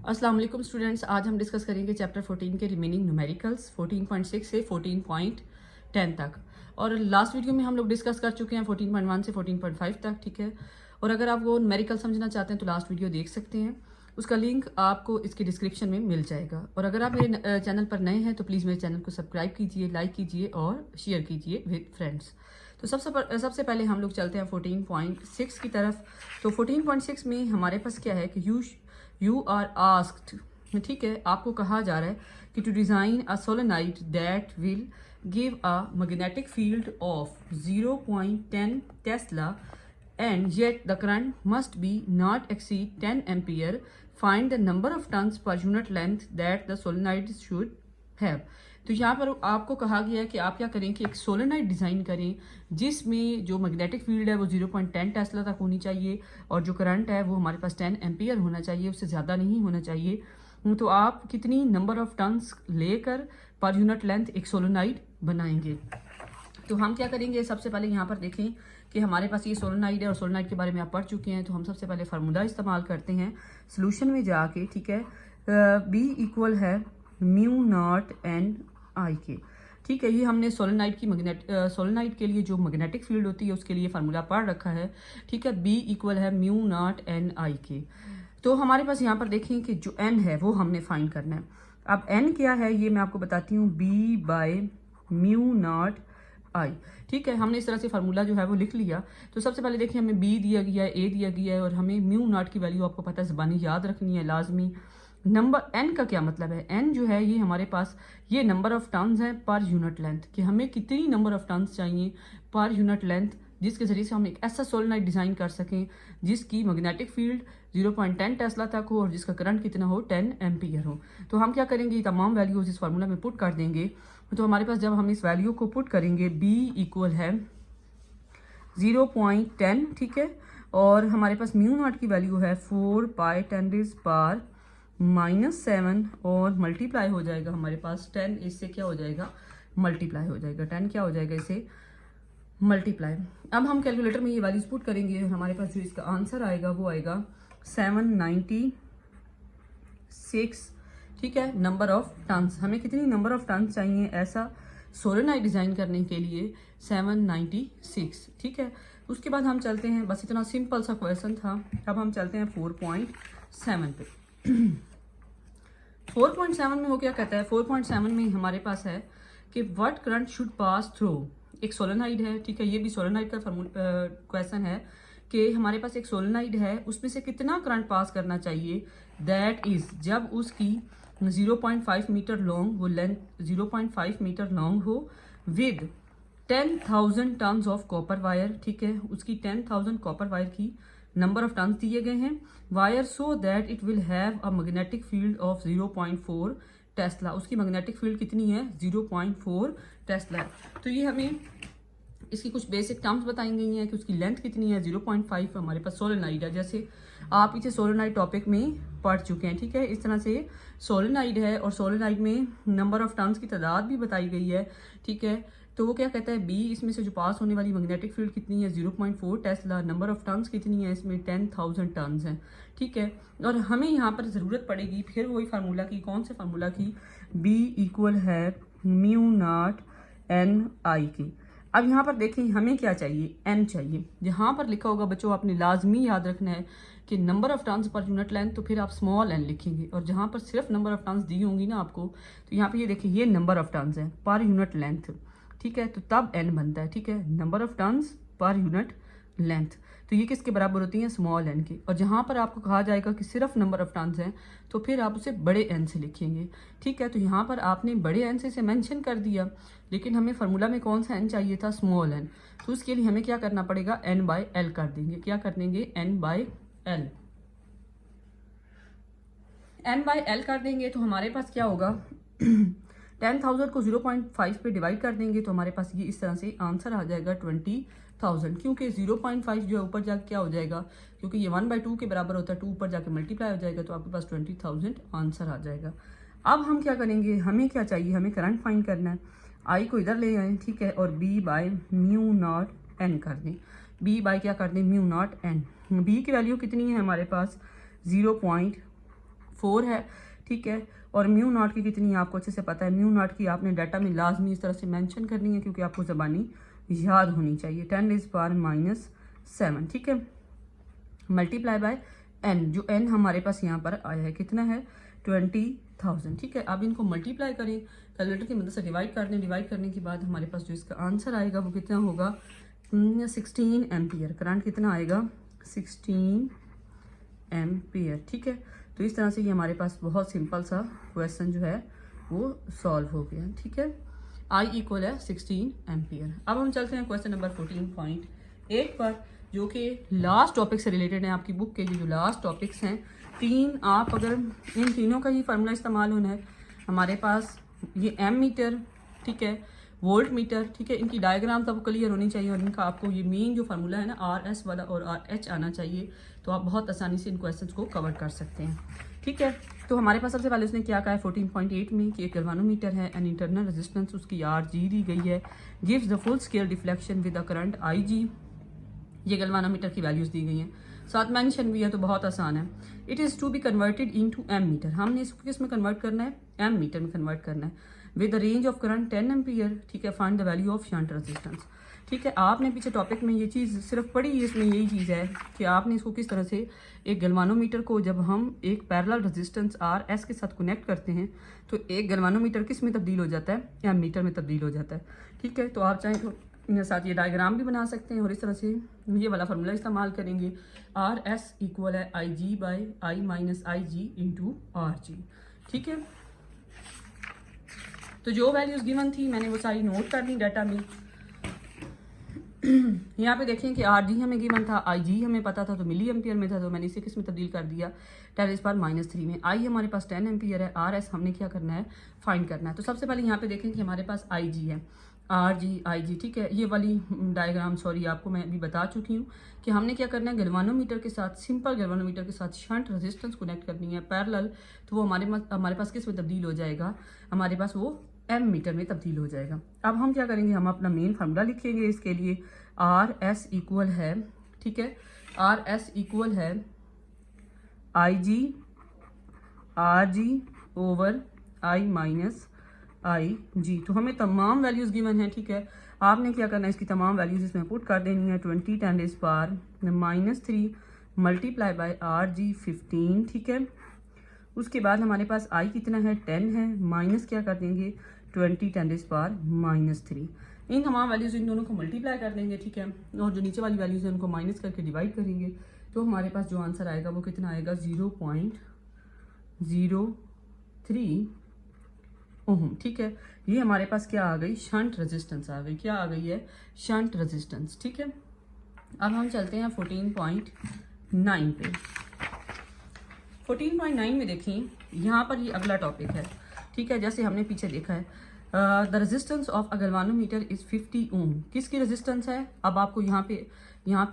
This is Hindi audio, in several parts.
अस्सलाम वालेकुम स्टूडेंट्स, आज हम डिस्कस करेंगे चैप्टर 14 के रिमेनिंग न्यूमेरिकल्स 14.6 से 14.10 तक। और लास्ट वीडियो में हम लोग डिस्कस कर चुके हैं 14.1 से 14.5 तक, ठीक है। और अगर आप वो न्यूमेरिकल समझना चाहते हैं तो लास्ट वीडियो देख सकते हैं, उसका लिंक आपको इसके डिस्क्रिप्शन में मिल जाएगा। और अगर आप मेरे चैनल पर नए हैं तो प्लीज़ मेरे चैनल को सब्सक्राइब कीजिए, लाइक कीजिए और शेयर कीजिए विद फ्रेंड्स। तो सबसे पहले हम लोग चलते हैं 14.6 की तरफ। तो 14.6 में हमारे पास क्या है कि यू आर आस्क्ड, ठीक है, आपको कहा जा रहा है कि to design a solenoid that will give a magnetic field of 0.10 tesla and yet the current must be not exceed 10 ampere. Find the number of turns per unit length that the solenoid should have. तो यहाँ पर आपको कहा गया है कि आप क्या करें कि एक सोलेनाइड डिज़ाइन करें जिसमें जो मैग्नेटिक फील्ड है वो 0.10 टेस्ला तक होनी चाहिए और जो करंट है वो हमारे पास 10 एम्पियर होना चाहिए, उससे ज़्यादा नहीं होना चाहिए। तो आप कितनी नंबर ऑफ टर्न्स लेकर पर यूनिट लेंथ एक सोलेनाइड बनाएंगे। तो हम क्या करेंगे, सबसे पहले यहाँ पर देखें कि हमारे पास ये सोलेनाइड है और सोलेनाइड के बारे में आप पढ़ चुके हैं। तो हम सबसे पहले फार्मूला इस्तेमाल करते हैं सोल्यूशन में जाके, ठीक है। बी इक्वल है म्यू नॉट एन आई के, ठीक है। ये हमने सोलेनाइड के लिए जो मैग्नेटिक फील्ड होती है उसके लिए फार्मूला पढ़ रखा है, ठीक है। बी इक्वल है म्यू नॉट एन आई के। तो हमारे पास यहाँ पर देखें कि जो एन है वो हमने फाइंड करना है। अब एन क्या है ये मैं आपको बताती हूँ, B by mu not I, ठीक है। हमने इस तरह से फार्मूला जो है वो लिख लिया। तो सबसे पहले देखिए हमें बी दिया गया है, ए दिया गया है और हमें म्यू नॉट की वैल्यू आपको पता है ज़बानी याद रखनी है लाजमी। नंबर एन का क्या मतलब है, एन जो है ये हमारे पास ये नंबर ऑफ टर्न्स हैं पर यूनिट लेंथ, कि हमें कितनी नंबर ऑफ टर्न्स चाहिए पर यूनिट लेंथ जिसके ज़रिए से हम एक ऐसा सोलेनाइड डिज़ाइन कर सकें जिसकी मैग्नेटिक फील्ड 0.10 टेस्ला तक हो और जिसका करंट कितना हो 10 एम्पियर हो। तो हम क्या करेंगे, ये तमाम वैल्यूज इस फार्मूला में पुट कर देंगे। तो हमारे पास जब हम इस वैल्यू को पुट करेंगे बी इक्वल है 0.10, ठीक है। और हमारे पास म्यू नॉट की वैल्यू है 4 पाई 10⁻⁻7 और मल्टीप्लाई हो जाएगा हमारे पास 10, इससे क्या हो जाएगा मल्टीप्लाई हो जाएगा 10, क्या हो जाएगा इसे मल्टीप्लाई। अब हम कैलकुलेटर में ये वैल्यूज पुट करेंगे, हमारे पास जो इसका आंसर आएगा वो आएगा 796, ठीक है। नंबर ऑफ टर्न्स, हमें कितनी नंबर ऑफ टर्न्स चाहिए ऐसा सोलेनाइड डिज़ाइन करने के लिए 796, ठीक है। उसके बाद हम चलते हैं, बस इतना सिंपल सा क्वेश्चन था। अब हम चलते हैं 4.7 पे। 4.7 में वो क्या कहता है, 4.7 में हमारे पास है कि what current should pass through, एक सोलेनाइड है, ठीक है। ये भी सोलेनाइड का क्वेश्चन है कि हमारे पास एक सोलेनाइड है उसमें से कितना करंट पास करना चाहिए, दैट इज जब उसकी 0.5 मीटर लॉन्ग, वो लेंथ 0.5 मीटर लॉन्ग हो with 10,000 tons of copper wire, ठीक है। उसकी 10,000 कॉपर वायर की नंबर ऑफ टन्स दिए गए हैं wire, so that it will have a magnetic field of 0.4 Tesla. उसकी मैग्नेटिक फील्ड कितनी है 0.4 टेस्ला। तो ये हमें इसकी कुछ बेसिक टर्म्स बताई गई हैं कि उसकी लेंथ कितनी है 0.5। हमारे पास सोलेनाइड है, जैसे आप इसे सोलेनाइड टॉपिक में पढ़ चुके हैं, ठीक है। इस तरह से सोलेनाइड है और सोलेनाइड में नंबर ऑफ टर्न्स की तादाद भी बताई गई है, ठीक है। तो वो क्या कहता है, बी इसमें से जो पास होने वाली मैग्नेटिक फील्ड कितनी है 0.4 टेस्ला, नंबर ऑफ टर्न्स कितनी है इसमें 10,000 टर्न्स हैं, ठीक है। और हमें यहाँ पर ज़रूरत पड़ेगी फिर वही फार्मूला की, कौन से फार्मूला की, बी इक्वल है म्यू नॉट एन आई की। अब यहाँ पर देखें हमें क्या चाहिए, एन चाहिए। जहाँ पर लिखा होगा बच्चों आपने लाजमी याद रखना है कि number of turns per unit length, तो फिर आप स्मॉल एन लिखेंगे। और जहाँ पर सिर्फ नंबर ऑफ टर्न्स दी होंगी ना आपको, तो यहाँ पे ये देखिए ये नंबर ऑफ टर्न्स है पर यूनिट लेंथ, ठीक है। तो तब एन बनता है, ठीक है, number of turns per unit length. तो ये किसके बराबर होती हैं, स्मॉल एन के। और जहाँ पर आपको कहा जाएगा कि सिर्फ नंबर ऑफ टर्न्स हैं तो फिर आप उसे बड़े एन से लिखेंगे, ठीक है। तो यहाँ पर आपने बड़े एन से इसे मेंशन कर दिया, लेकिन हमें फार्मूला में कौन सा एन चाहिए था, स्मॉल एन। तो उसके लिए हमें क्या करना पड़ेगा, एन बाय एल कर देंगे। क्या कर देंगे, N by L, N by L कर देंगे। तो हमारे पास क्या होगा 10,000 को 0.5 पे डिवाइड कर देंगे तो हमारे पास ये इस तरह से आंसर आ जाएगा 20,000, क्योंकि 0.5 जो है ऊपर जाके क्या हो जाएगा, क्योंकि ये 1/2 के बराबर होता है, 2 ऊपर जाके मल्टीप्लाई हो जाएगा तो आपके पास 20,000 आंसर आ जाएगा। अब हम क्या करेंगे, हमें क्या चाहिए, हमें करंट फाइंड करना है। आई को इधर ले आए, ठीक है, और B by mu naught N कर दें। बी बाय क्या कर दें, म्यू नॉट एन। बी की वैल्यू कितनी है हमारे पास 0.4 4 है, ठीक है। और म्यू नॉट की कितनी है आपको अच्छे से पता है। म्यू नॉट की आपने डाटा में लाजमी इस तरह से मेंशन करनी है क्योंकि आपको ज़बानी याद होनी चाहिए। 10⁻⁻7, ठीक है, मल्टीप्लाई बाय n, जो n हमारे पास यहाँ पर आया है कितना है 20,000, ठीक है। अब इनको मल्टीप्लाई करें, कैलकुलेटर की मदद से डिवाइड कर दें। डिवाइड करने के बाद हमारे पास जो इसका आंसर आएगा वो कितना होगा 16 एम्पियर। करंट कितना आएगा 16 एम्पियर, ठीक है। तो इस तरह से ये हमारे पास बहुत सिंपल सा क्वेश्चन जो है वो सॉल्व हो गया, ठीक है। I इक्वल है 16 एम्पियर। अब हम चलते हैं क्वेश्चन नंबर 14.8 पर, जो कि लास्ट टॉपिक से रिलेटेड है। आपकी बुक के जो लास्ट टॉपिक्स हैं तीन, आप अगर इन तीनों का ही फार्मूला इस्तेमाल होना है। हमारे पास ये एम मीटर, ठीक है, वोल्ट मीटर, ठीक है, इनकी डायग्राम तब क्लियर होनी चाहिए और इनका आपको ये मेन जो फार्मूला है ना RS वाला और RH आना चाहिए, तो आप बहुत आसानी से इन क्वेश्चंस को कवर कर सकते हैं, ठीक है। तो हमारे पास सबसे पहले उसने क्या कहा है 14.8 में कि एक गैल्वानोमीटर है, एन इंटरनल रेजिस्टेंस उसकी RG दी गई है, gives the full scale deflection with the current IG। ये गैल्वानोमीटर की वैल्यूज दी गई हैं, साथ मेंशन भी है, तो बहुत आसान है। It is to be converted into ammeter. हमने इसको किस में कन्वर्ट करना है, एम मीटर में कन्वर्ट करना है। With the range of current 10 ampere, ठीक है। Find the value of shunt resistance, ठीक है। आपने पीछे टॉपिक में ये चीज़ सिर्फ पढ़ी है, इसमें यही चीज़ है कि आपने इसको किस तरह से एक गैल्वानोमीटर को जब हम एक पैरेलल रेजिस्टेंस RS के साथ कनेक्ट करते हैं तो एक गैल्वानोमीटर किस में तब्दील हो जाता है, एम मीटर में तब्दील हो जाता है, ठीक है। तो आप चाहें तो इनके साथ ये डायग्राम भी बना सकते हैं और इस तरह से ये वाला फार्मूला इस्तेमाल करेंगे। RS इक्वल है IG by I-IG into RG, ठीक है। तो जो वैल्यूज गिवन थी मैंने वो सारी नोट कर ली डाटा में। यहाँ पे देखें कि RG हमें गिवन था, IG हमें पता था तो मिली एम्पियर में था, तो मैंने इसे किस में तब्दील कर दिया 10⁻³ में। I हमारे पास 10 एम्पियर है, RS हमने क्या करना है फाइंड करना है। तो सबसे पहले यहाँ पे देखें कि हमारे पास IG है, RG IG, ठीक है। ये वाली डायग्राम सॉरी आपको मैं अभी बता चुकी हूँ कि हमने क्या करना है गैल्वानोमीटर के साथ, सिंपल गैल्वानोमीटर के साथ शंट रेजिस्टेंस कनेक्ट करनी है पैरेलल, तो वो हमारे पास किस में तब्दील हो जाएगा, हमारे पास वो एम मीटर में तब्दील हो जाएगा। अब हम क्या करेंगे, हम अपना मेन फार्मूला लिखेंगे इसके लिए। RS इक्वल है, ठीक है, RS इक्वल है IG RG ओवर I-IG। तो हमें तमाम वैल्यूज गिवन है, ठीक है। आपने क्या करना है, इसकी तमाम वैल्यूज इसमें पुट कर देनी है। 20 10⁻³ मल्टीप्लाई बाय RG 15, ठीक है। उसके बाद हमारे पास I कितना है 10 है, माइनस क्या कर देंगे 20 10⁻³ इन तमाम वैल्यूज इन दोनों को मल्टीप्लाई कर देंगे, ठीक है। और जो नीचे वाली वैल्यूज है उनको माइनस करके डिवाइड करेंगे, तो हमारे पास जो आंसर आएगा वो कितना आएगा 0.03 ओम, ठीक है। ये हमारे पास क्या आ गई, शंट रेजिस्टेंस आ गई, क्या आ गई है शंट रेजिस्टेंस, ठीक है। अब हम चलते हैं 14.9 पे। 14.9 में देखें, यहाँ पर ये अगला टॉपिक है, ठीक है। जैसे हमने पीछे देखा है the resistance of a galvanometer is 50 ओम। किसकी रेजिस्टेंस है, अब आपको यहाँ पे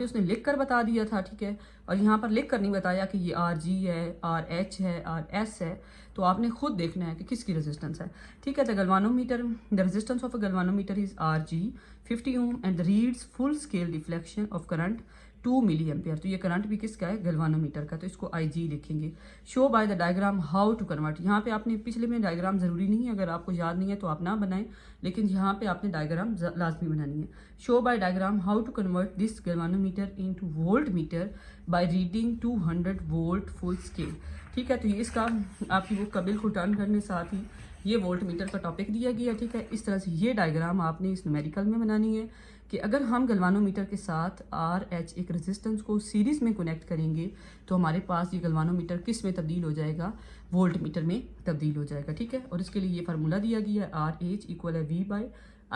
उसने लिख कर बता दिया था, ठीक है। और यहाँ पर लिख कर नहीं बताया कि ये RG है, RH है, RS है, तो आपने खुद देखना है कि किसकी रेजिस्टेंस है, ठीक है। The galvanometer, the resistance of a galvanometer is RG 50 ohm and reads full scale deflection of current 2 milliampere. तो ये करंट भी किसका है, गैल्वानोमीटर का, तो इसको IG लिखेंगे। Show by the diagram how to convert. यहाँ पे आपने पिछले में डायग्राम जरूरी नहीं है, अगर आपको याद नहीं है तो आप ना बनाएं, लेकिन यहाँ पे आपने डायग्राम लाजमी बनानी है। Show by diagram how to convert this galvanometer into voltmeter by reading 200 volt full scale, ठीक है। तो ये इसका आपकी बुक का बिल्कुल टर्न करने साथ ही ये वोल्ट मीटर का टॉपिक दिया गया, ठीक है। इस तरह से ये डायग्राम आपने इस न्यूमेरिकल में बनानी है कि अगर हम गैल्वानोमीटर के साथ RH एक रेजिस्टेंस को सीरीज में कनेक्ट करेंगे तो हमारे पास ये गैल्वानोमीटर किस में तब्दील हो जाएगा, वोल्ट मीटर में तब्दील हो जाएगा, ठीक है। और इसके लिए ये फार्मूला दिया गया है RH इक्वल है V by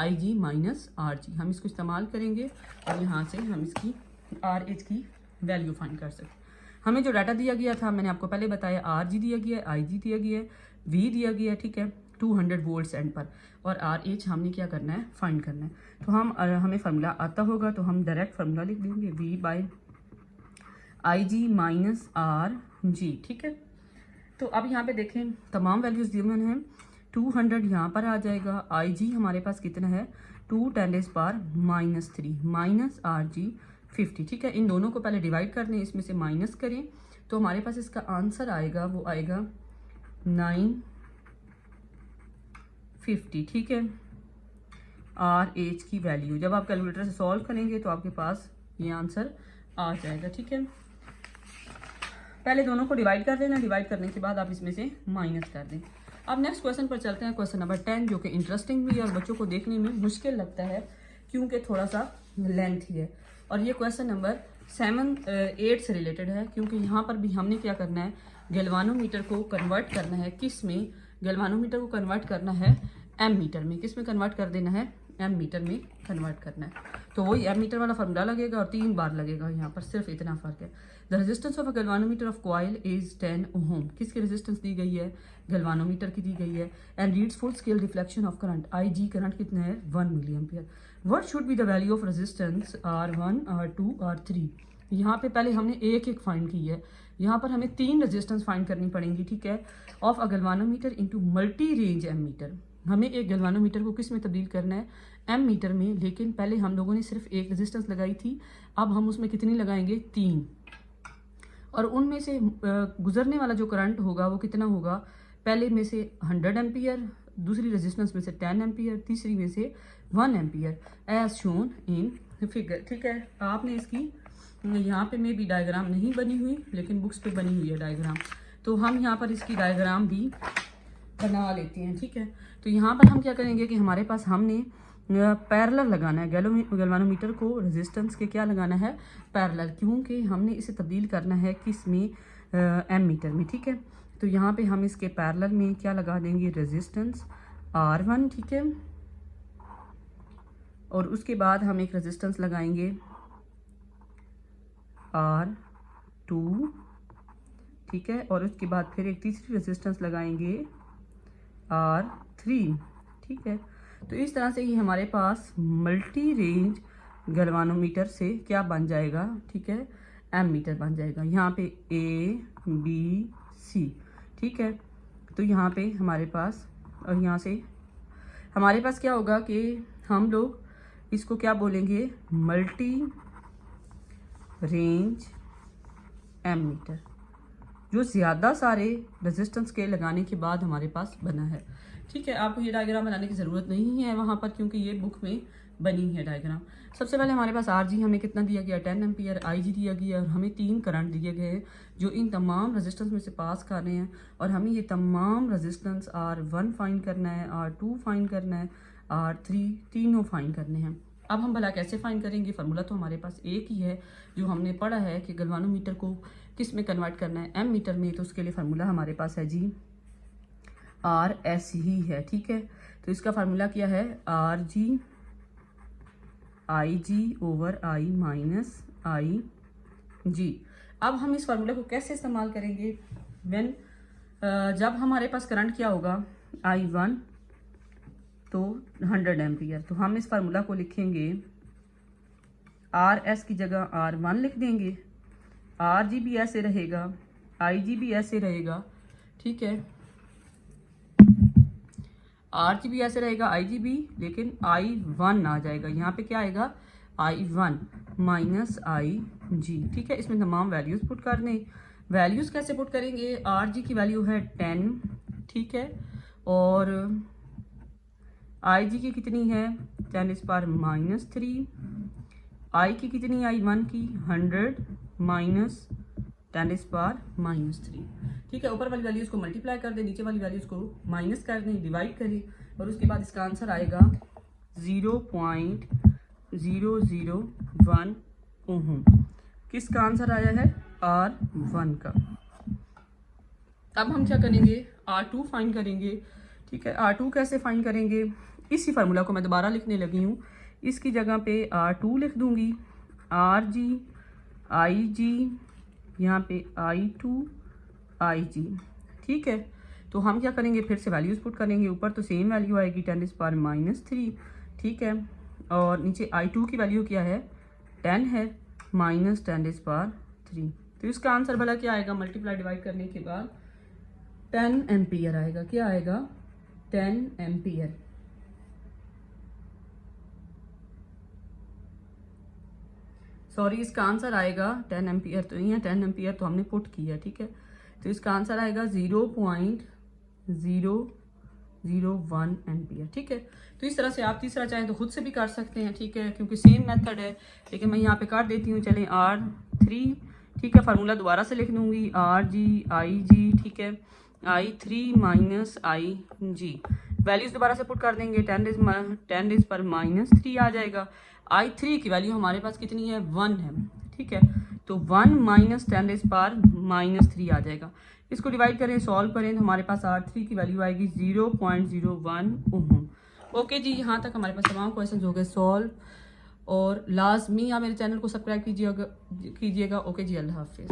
IG minus RG। हम इसको इस्तेमाल करेंगे और यहाँ से हम इसकी RH की वैल्यू फाइंड कर सकते हैं। हमें जो डाटा दिया गया था मैंने आपको पहले बताया, RG दिया गया है, IG दिया गया है, V दिया गया है, ठीक है, 200 वोल्ट एंड पर, और RH हमने क्या करना है फाइंड करना है। तो हमें फार्मूला आता होगा तो हम डायरेक्ट फार्मूला लिख देंगे V by IG minus RG, ठीक है। तो अब यहाँ पे देखें तमाम वैल्यूज गिवन हैं, 200 यहाँ पर आ जाएगा, IG हमारे पास कितना है 2 10⁻³ माइनस RG 50, ठीक है। इन दोनों को पहले डिवाइड कर दें, इसमें से माइनस करें तो हमारे पास इसका आंसर आएगा, वो आएगा 950, ठीक है। RH की वैल्यू जब आप कैलकुलेटर से सॉल्व करेंगे तो आपके पास ये आंसर आ जाएगा, ठीक है। पहले दोनों को डिवाइड कर देना, डिवाइड करने के बाद आप इसमें से माइनस कर दें। अब नेक्स्ट क्वेश्चन पर चलते हैं, क्वेश्चन नंबर 10, जो कि इंटरेस्टिंग भी है और बच्चों को देखने में मुश्किल लगता है क्योंकि थोड़ा सा लेंथी है। और ये क्वेश्चन नंबर 8 से रिलेटेड है, क्योंकि यहाँ पर भी हमने क्या करना है, गैल्वानोमीटर को कन्वर्ट करना है किस में, गैल्वानोमीटर को कन्वर्ट करना है एम मीटर में। किस में कन्वर्ट कर देना है, एम मीटर में कन्वर्ट करना है। तो वही एम मीटर वाला फॉर्मूला लगेगा और 3 बार लगेगा, यहाँ पर सिर्फ इतना फर्क है। The resistance of a galvanometer of coil is 10 ओम। किसकी रेजिस्टेंस दी गई है, गैल्वानोमीटर की दी गई है। And reads full scale reflection of current, IG current कितना है, 1 milliampere. What should be the value of resistance R1, R2, R3। यहाँ पे पहले हमने एक एक फाइंड की है, यहाँ पर हमें 3 रेजिस्टेंस फाइंड करनी पड़ेंगी, ठीक है। Of a galvanometer into multi range ammeter. हमें एक गैल्वानोमीटर को किस में तब्दील करना है, एम मीटर में। लेकिन पहले हम लोगों ने सिर्फ एक रेजिस्टेंस लगाई थी, अब हम उसमें कितनी लगाएंगे, 3। और उनमें से गुजरने वाला जो करंट होगा वो कितना होगा, पहले में से 100 एम्पियर, दूसरी रेजिस्टेंस में से 10 एम्पियर, तीसरी में से 1 ampere, as shown in figure, ठीक है। आपने इसकी यहाँ पे में भी डायग्राम नहीं बनी हुई, लेकिन बुक्स पे बनी हुई है डायग्राम, तो हम यहाँ पर इसकी डायग्राम भी बना लेते हैं, ठीक है। तो यहाँ पर हम क्या करेंगे कि हमारे पास हमने पैरेलल लगाना है, गैल्वानोमीटर को रेजिस्टेंस के क्या लगाना है, पैरेलल, क्योंकि हमने इसे तब्दील करना है किस में, एम मीटर में, ठीक है। तो यहाँ पे हम इसके पैरेलल में क्या लगा देंगे, रेजिस्टेंस R1, ठीक है। और उसके बाद हम एक रेजिस्टेंस लगाएंगे R2, ठीक है। और उसके बाद फिर एक तीसरी रेजिस्टेंस लगाएंगे R3, ठीक है। तो इस तरह से ही हमारे पास मल्टी रेंज गैल्वानोमीटर से क्या बन जाएगा, ठीक है, एम मीटर बन जाएगा। यहाँ पे ABC, ठीक है। तो यहाँ पे हमारे पास, और यहाँ से हमारे पास क्या होगा कि हम लोग इसको क्या बोलेंगे, मल्टी रेंज एम मीटर, जो ज़्यादा सारे रेजिस्टेंस के लगाने के बाद हमारे पास बना है, ठीक है। आपको ये डायग्राम बनाने की ज़रूरत नहीं है वहाँ पर, क्योंकि ये बुक में बनी है डायग्राम। सबसे पहले हमारे पास RG हमें कितना दिया गया, 10 एम्पियर, IG दिया गया, और हमें 3 करंट दिए गए हैं जो इन तमाम रेजिस्टेंस में से पास कर रहे हैं। और हमें ये तमाम रेजिस्टेंस R1 फाइंड करना है, R2 फाइंड करना है, R3, तीनों फाइंड करने हैं। अब हम भला कैसे फाइंड करेंगे, फार्मूला तो हमारे पास एक ही है जो हमने पढ़ा है कि गैल्वानोमीटर को किस में कन्वर्ट करना है, एम मीटर में। तो उसके लिए फार्मूला हमारे पास है जी RS ही है, ठीक है। तो इसका फार्मूला क्या है, RG IG over I minus IG। अब हम इस फार्मूला को कैसे इस्तेमाल करेंगे, जब हमारे पास करंट क्या होगा, I1 तो 100 एम्पियर, तो हम इस फार्मूला को लिखेंगे, RS की जगह R1 लिख देंगे, RG भी ऐसे रहेगा, IG भी ऐसे रहेगा, ठीक है। RG भी ऐसे रहेगा, IG भी, लेकिन I1 आ जाएगा, यहाँ पे क्या आएगा, I1 माइनस IG, ठीक है। इसमें तमाम वैल्यूज पुट कर दें। वैल्यूज कैसे पुट करेंगे, RG की वैल्यू है 10, ठीक है, और IG की कितनी है, 10⁻³ I की कितनी, I1 की 100 माइनस 10⁻³, ठीक है। ऊपर वाली वैल्यूज को मल्टीप्लाई कर दें, नीचे वाली वैल्यूज को माइनस कर दें, डिवाइड करें, और उसके बाद इसका आंसर आएगा 0.001 ओम। किसका आंसर आया है, R1 का। अब हम क्या करेंगे, R2 फाइंड करेंगे, ठीक है। R2 कैसे फाइंड करेंगे, इसी फार्मूला को मैं दोबारा लिखने लगी हूँ, इसकी जगह पे R2 लिख दूंगी, RG IG, यहाँ पे I2 IG, ठीक है। तो हम क्या करेंगे, फिर से वैल्यूज पुट करेंगे, ऊपर तो सेम वैल्यू आएगी 10⁻³ ठीक है, और नीचे I2 की वैल्यू क्या है, 10 है, माइनस 10⁻³। तो इसका आंसर भला क्या आएगा, मल्टीप्लाई डिवाइड करने के बाद 10 एम्पियर आएगा। क्या आएगा, 10 एम्पियर। सॉरी, इसका आंसर आएगा 10 एम्पियर तो नहीं है, 10 एम्पियर तो हमने पुट किया, ठीक है। तो इसका आंसर आएगा 0.001 0.001 एम्पियर। ठीक है, तो इस तरह से आप तीसरा चाहें तो खुद से भी कर सकते हैं। ठीक है, क्योंकि सेम मेथड है, लेकिन मैं यहाँ पे कर देती हूँ। चलें R3, ठीक है, फार्मूला दोबारा से लिख दूँगी RG ठीक है, I3 माइनस IG, वैल्यूज़ दोबारा से पुट कर देंगे। 10 डेज पर -3 आ जाएगा। I3 की वैल्यू हमारे पास कितनी है, 1 है। ठीक है, तो 1 माइनस 10 डेज पर -3 आ जाएगा। इसको डिवाइड करें, सॉल्व करें, तो हमारे पास R3 की वैल्यू आएगी 0.01 ओम। ओके जी, यहाँ तक हमारे पास तमाम क्वेश्चन हो गए सॉल्व। और लाजमी आप मेरे चैनल को सब्सक्राइब कीजिएगा। ओके जी, अल्लाह हाफिज़।